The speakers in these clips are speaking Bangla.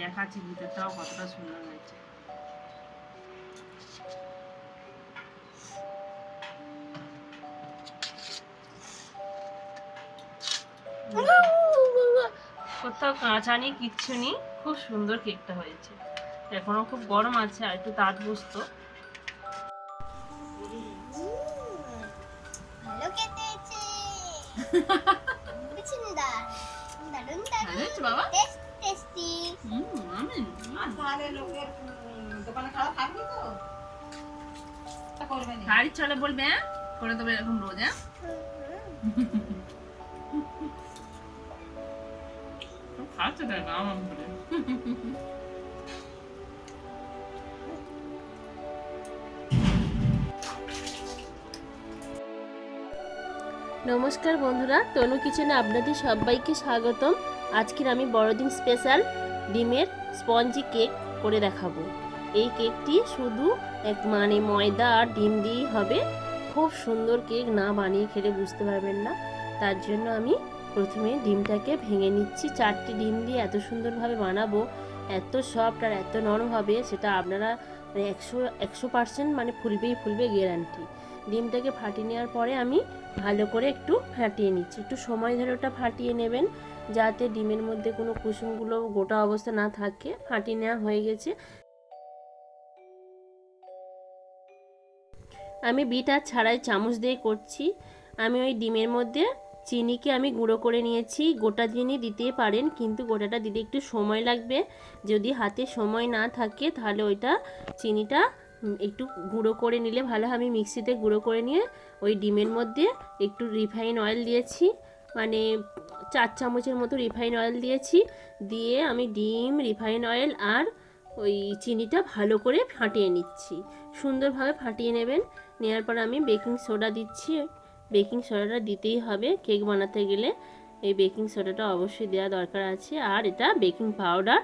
দেখাচ্ছি ভিতরটাও কতটা সুন্দর হয়েছে। কোথাও কাঁচা নেই, কিচ্ছু নেই, খুব সুন্দর কেকটা হয়েছে। এখনো খুব গরম আছে, আর একটু তাঁত বসতো। গাড়ি চলে বলবে করে দেবে এরকম রোজ। খাচ্ছে দেখো আমার করে। নমস্কার বন্ধুরা, তনু কিচেনে আপনাদের সবাইকে স্বাগতম। আজকের আমি বড়দিন স্পেশাল ডিমের স্পঞ্জি কেক করে দেখাবো। এই কেকটি শুধু ময়দা আর ডিম দিয়েই হবে। খুব সুন্দর কেক, না বানিয়ে খেলে বুঝতে পারবেন না। তার জন্য আমি প্রথমে ডিমটাকে ভেঙে নিচ্ছি। 4টি ডিম দিয়ে এত সুন্দরভাবে বানাবো, এত সফট আর এত নরম হবে, সেটা আপনারা 100% মানে ফুলবে গ্যারান্টি। ডিমটাকে ফাটিয়ে নেওয়ার পরে আমি ভালো করে একটু ফাটিয়ে নিচ্ছি। একটু সময় ধরে ওটা ফাটিয়ে নেবেন, যাতে ডিমের মধ্যে কোনো কুসুমগুলো গোটা অবস্থা না থাকে। ফাটিয়ে নেওয়া হয়ে গেছে। আমি বিট আর ছাড়াই চামচ দিয়ে করছি। আমি ওই ডিমের মধ্যে চিনিকে আমি গুঁড়ো করে নিয়েছি। গোটা চিনি দিতে পারেন, কিন্তু গোটাটা দিতে একটু সময় লাগবে। যদি হাতে সময় না থাকে তাহলে ওইটা চিনিটা একটু গুঁড়ো করে নিলে ভালো। আমি মিক্সিতে গুঁড়ো করে নিয়ে ওই ডিমের মধ্যে একটু রিফাইন অয়েল দিয়েছি, মানে 4 চামচের মতো রিফাইন অয়েল দিয়েছি। দিয়ে আমি ডিম, রিফাইন অয়েল আর ওই চিনিটা ভালো করে ফাটিয়ে নিচ্ছি। সুন্দরভাবে ফাটিয়ে নেবেন। নেওয়ার পর আমি বেকিং সোডা দিচ্ছি। বেকিং সোডাটা দিতেই হবে কেক বানাতে গেলে, এই বেকিং সোডাটা অবশ্যই দেওয়া দরকার আছে। আর এটা বেকিং পাউডার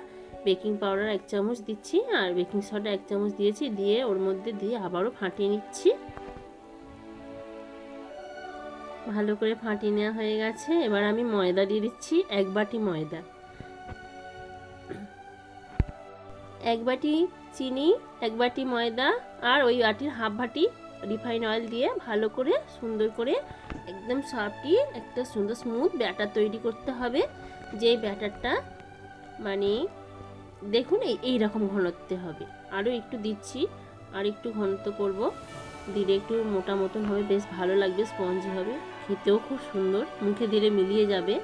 1 চামচ দিচ্ছি, আর বেকিং সোডা 1 চামচ দিয়েছি। দিয়ে ওর মধ্যে দিয়ে আবারও ফাটিয়ে নিচ্ছি। ভালো করে ফাটিয়ে নেওয়া হয়ে গেছে। এবার আমি ময়দা দিয়ে দিচ্ছি 1 বাটি ময়দা, 1 বাটি চিনি, 1 বাটি ময়দা, আর ওই বাটির হাফ বাটি রিফাইন অয়েল দিয়ে ভালো করে সুন্দর করে একদম সফটই একটা সুন্দর স্মুথ ব্যাটার তৈরি করতে হবে। যেই ব্যাটারটা মানে দেখুন এই রকম ঘনত্বে হবে। আরও একটু দিচ্ছি, আর একটু ঘনত্ব করব, দিলে একটু মোটা মতন হবে, বেশ ভালো লাগবে, স্পঞ্জি হবে, খেতেও খুব সুন্দর, মুখে দিলে মিলিয়ে যাবে।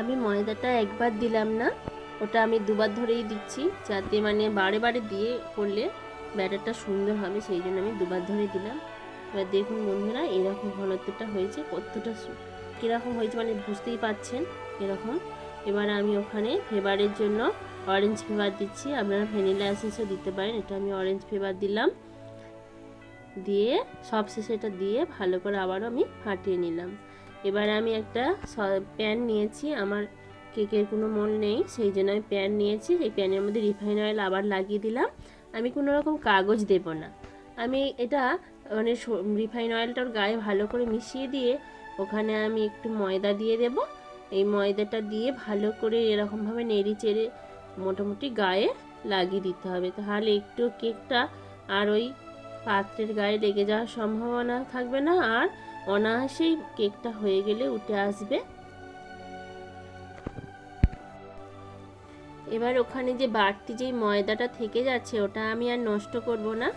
আমি ময়দাটা একবার দিলাম না, ওটা আমি দুবার ধরেই দিচ্ছি, যাতে মানে বারে বারে দিয়ে করলে ব্যাটারটা সুন্দর হবে, সেই জন্য আমি দুবার ধরে দিলাম। এবার দেখুন বন্ধুরা, এরকম ঘনত্বটা হয়েছে, কতটা কীরকম হয়েছে মানে বুঝতেই পাচ্ছেন এরকম। এবার আমি ওখানে ফ্লেভারের জন্য অরেঞ্জ ফ্লেভার দিচ্ছি, আপনারা ভ্যানিলা এসেন্সও দিতে পারেন। এটা আমি অরেঞ্জ ফ্লেভার দিলাম, দিয়ে সবশেষে এটা দিয়ে ভালো করে আবারও আমি ফাটিয়ে নিলাম। এবার আমি একটা প্যান নিয়েছি, আমার কেকের কোনো মোল নেই, সেই জন্য আমি প্যান নিয়েছি। এই প্যানের মধ্যে রিফাইন অয়েল আবার লাগিয়ে দিলাম। আমি কোনো রকম কাগজ দেব না, আমি এটা মানে রিফাইন অয়েলটার গায়ে ভালো করে মিশিয়ে দিয়ে ওখানে আমি একটু ময়দা দিয়ে দেব। এই ময়দাটা দিয়ে ভালো করে এরকমভাবে নেড়ে চেড়ে মোটামুটি গায়ে লাগিয়ে দিতে হবে, তাহলে একটু কেকটা আর ওই পাত্রের গায়ে লেগে যাওয়ার সম্ভাবনা থাকবে না, আর অনায়াসেই কেকটা হয়ে গেলে উঠে আসবে। এবার ওখানে যে বাড়তি যেই ময়দাটা থেকে যাচ্ছে ওটা আমি আর নষ্ট করব না,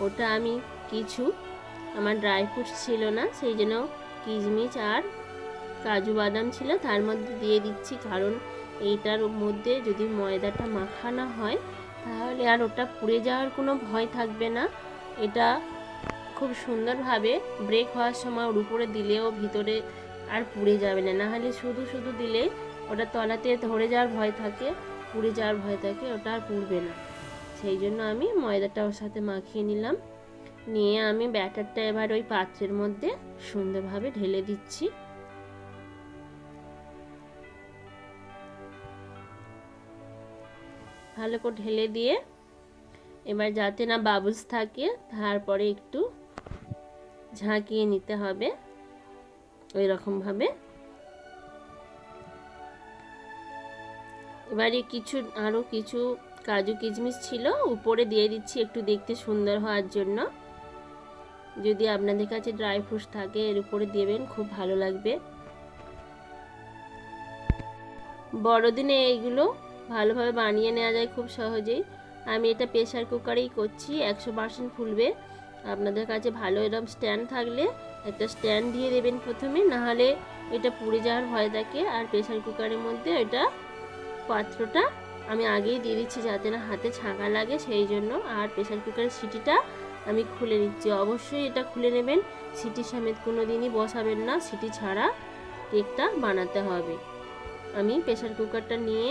ওটা আমি কিছু আমার ড্রাই ফ্রুটস ছিল না, সেই জন্য কিশমিশ আর কাজু বাদাম ছিল, তার মধ্যে দিয়ে দিচ্ছি। কারণ এইটার মধ্যে যদি ময়দাটা মাখানো হয় তাহলে আর ওটা পুড়ে যাওয়ার কোনো ভয় থাকবে না। এটা খুব সুন্দরভাবে ব্রেক হওয়ার সময় ওর উপরে দিলেও ভিতরে আর পুড়ে যাবে না, নাহলে শুধু শুধু দিলে ওটা তলাতে ধরে যাওয়ার ভয় থাকে, পুড়ে যাওয়ার ভয় থাকে, ওটা আর পুড়বে না। সেই জন্য আমি ময়দাটা ওর সাথে মাখিয়ে নিলাম। নিয়ে আমি ব্যাটারটা এবার ওই পাত্রের মধ্যে সুন্দরভাবে ঢেলে দিচ্ছি। ভালো করে ঢেলে দিয়ে এবার যাতে না বাবলস থাকে, তারপরে একটু ঝাঁকিয়ে নিতে হবে ওই রকমভাবে। এবারে আরও কিছু কাজু কিশমিশ ছিল, উপরে দিয়ে দিচ্ছি একটু দেখতে সুন্দর হওয়ার জন্য। যদি আপনাদের কাছে ড্রাই ফ্রুটস থাকে এর উপরে দেবেন, খুব ভালো লাগবে। বড়দিনে এইগুলো ভালোভাবে বানিয়ে নেওয়া যায় খুব সহজেই। আমি এটা প্রেসার কুকারেই করছি, 100% ফুলবে। আপনাদের কাছে ভালো এরকম স্ট্যান্ড থাকলে একটা স্ট্যান্ড দিয়ে দেবেন প্রথমে, নাহলে এটা পুড়ে যাওয়ার ভয় থাকে। আর প্রেসার কুকারের মধ্যে এটা পাত্রটা আমি আগেই দিয়ে দিচ্ছি যাতে না হাতে ছাঁকা লাগে, সেই জন্য। আর প্রেসার কুকারের সিটিটা আমি খুলে নিচ্ছি। অবশ্যই এটা খুলে নেবেন, সিটি সমেত কোনো দিনই বসাবেন না, সিটি ছাড়া কেকটা বানাতে হবে। আমি প্রেসার কুকারটা নিয়ে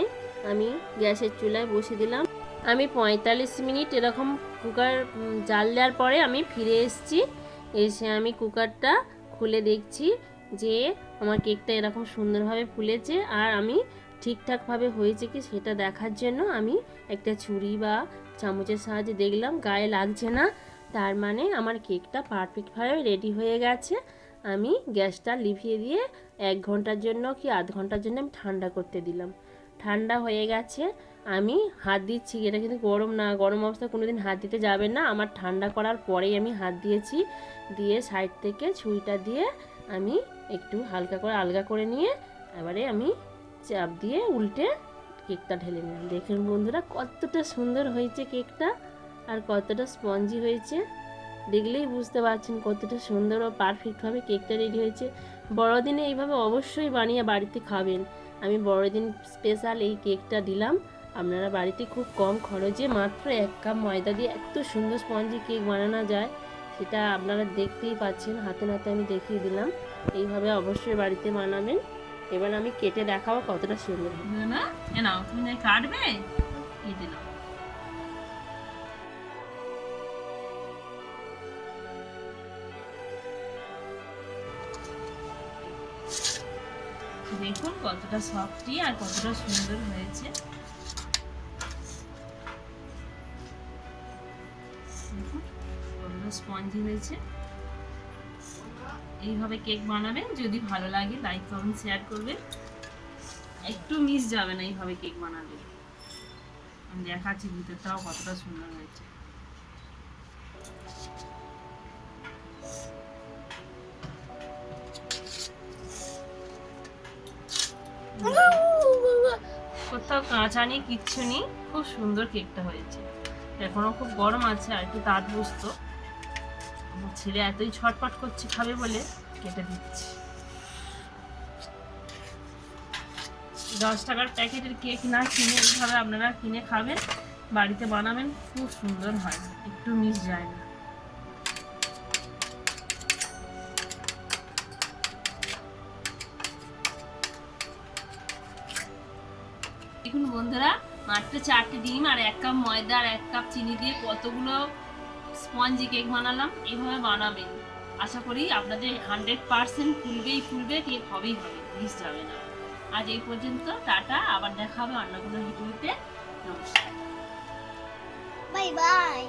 আমি গ্যাসের চুলায় বসে দিলাম। আমি 45 মিনিট এরকম কুকার জাল দেওয়ার পরে আমি ফিরে এসেছি। এসে আমি কুকারটা খুলে দেখছি যে আমার কেকটা এরকম সুন্দরভাবে ফুলেছে। আর আমি ঠিকঠাকভাবে হয়েছে কি সেটা দেখার জন্য আমি একটা ছুরি বা চামচের সাহায্যে দেখলাম, গায়ে লাগছে না, তার মানে আমার কেকটা পারফেক্টভাবে রেডি হয়ে গেছে। আমি গ্যাসটা লিভিয়ে দিয়ে 1 ঘন্টার জন্য কি আধ ঘন্টার জন্য আমি ঠান্ডা করতে দিলাম। ঠান্ডা হয়ে গেছে, আমি হাত দিচ্ছি, এটা কিন্তু গরম না, গরম অবস্থায় কোনোদিন হাত দিতে যাবে না। আমার ঠান্ডা করার পরেই আমি হাত দিয়েছি, দিয়ে সাইড থেকে ছুরিটা দিয়ে আমি একটু হালকা করে আলগা করে নিয়ে এবারে আমি চাপ দিয়ে উল্টে কেকটা ঢেলে নিলাম। দেখুন বন্ধুরা কতটা সুন্দর হয়েছে কেকটা, আর কতটা স্পঞ্জি হয়েছে। দেখলেই বুঝতে পারছেন কতটা সুন্দর ও পারফেক্টভাবে কেকটা রেডি হয়েছে। বড়দিনে এইভাবে অবশ্যই বানিয়ে বাড়িতে খাবেন। আমি বড়দিন স্পেশাল এই কেকটা দিলাম। আপনারা বাড়িতে খুব কম খরচে মাত্র 1 কাপ ময়দা দিয়ে এত সুন্দর স্পঞ্জি কেক বানানো যায়, সেটা আপনারা দেখতেই পাচ্ছেন, হাতে নাতে আমি দেখিয়ে দিলাম। এইভাবে অবশ্যই বাড়িতে বানাবেন। এবার আমি কেটে দেখাবো কতটা সুন্দর হয়। না এ নাও, তুমি না কাটবে, কেটে নাও। দেখুন কতটা সফটি আর কতটা সুন্দর হয়েছে। দেখুন কতটা স্পঞ্জি হয়েছে। এইভাবে কেক বানাবেন, যদি ভালো লাগে লাইক কমেন্ট শেয়ার করবেন, একটু মিস যাবে না এইভাবে কেক বানালে। আমি দেখাচ্ছি ভিতরটাও কতটা সুন্দর হয়েছে। কোথাও কাঁচা নেই, কিচ্ছু নেই, খুব সুন্দর কেকটা হয়েছে। এখনো খুব গরম আছে, আর একটু তাঁত বসতো। আমার ছেলে এতই ছটপট করছে খাবে বলে কেটে দিচ্ছি। 10 টাকার প্যাকেটের কেক না কিনে এইভাবে আপনারা কিনে খাবেন, বাড়িতে বানাবেন, খুব সুন্দর হয়, একটু মিস যায় না। দেখুন বন্ধুরা, মাত্র 4টে ডিম আর 1 কাপ ময়দা আর 1 কাপ চিনি দিয়ে কতগুলো স্পঞ্জি কেক বানালাম। এইভাবে বানাবেন, আশা করি আপনাদের 100% ফুলবে, কেক হবেই হবে, মিস যাবে না। আজ এই পর্যন্ত, টাটা, আবার দেখা হবে অন্য কোনো ভিডিওতে। নমস্কার, বাই বাই।